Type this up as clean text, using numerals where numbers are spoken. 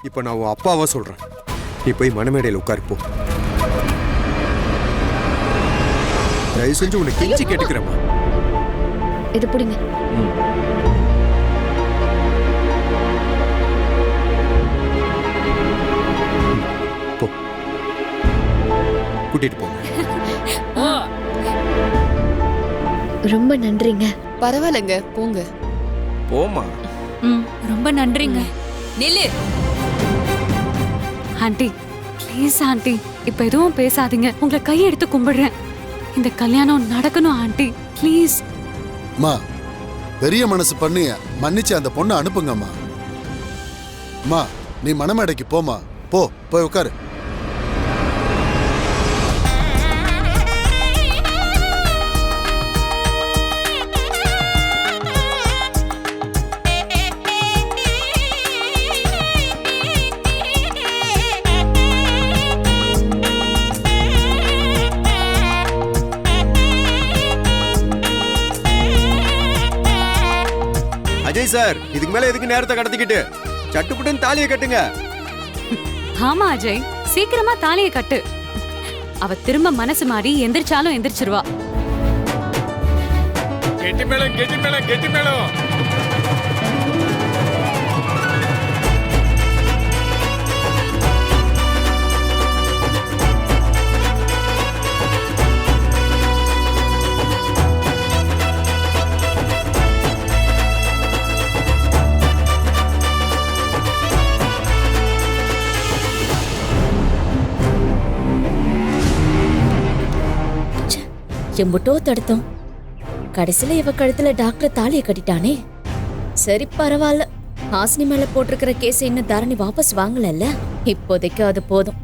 இப்ப நான் உன் அப்பாவா சொல்றேன், நீ போய் மணமேடையில் உட்காரு போ. தயவு செஞ்சு உன்னை கெஞ்சி கேட்டுக்கிறேம்மா. இது பிடிங்க. போ, கூட்டிட்டு போங்க. ரொம்ப நன்றிங்க. பரவாயில்லைங்க, போங்க. போமா. ரொம்ப நன்றிங்க. நில்லு. ஆண்டி ப்ளீஸ் ஆண்டி, இப்ப எதுவும் பேசாதீங்க. உங்களை கையெடுத்து கும்பிடுறேன். இந்த கல்யாணம் நடக்கணும் ஆண்டி, ப்ளீஸ். அம்மா, பெரிய மனசு பண்ணி மன்னிச்சு அந்த பொண்ணை அனுப்புங்கம்மா. அம்மா, நீ மணமேடைக்கு போமா. போய் உட்காரு. அஜய் சார், இதுக்கு மேல எதுக்கு நேரத்தை கடத்திக்கிட்டு சட்டுப்புட்டுன்னு தாலியை கட்டுங்க. ஆமா அஜய், சீக்கிரமா தாலியை கட்டு. அவ திரும்ப மனசு மாறி எந்திரிச்சாலும் எந்திரிச்சிருவா. கெட்டி மேளம், கெட்டி மேளம், கெட்டி மேளம். எம்புட்டோ தடுத்தோம். கடைசியில இவ கழுத்துல டாக்டர் தாலியை கட்டிட்டானே. சரி பரவாயில்ல, ஹாசினி மேல போட்டிருக்கிற கேஸ் இன்னும் தரணி வாபஸ் வாங்கலல்ல, இப்போதைக்கு அது போதும்.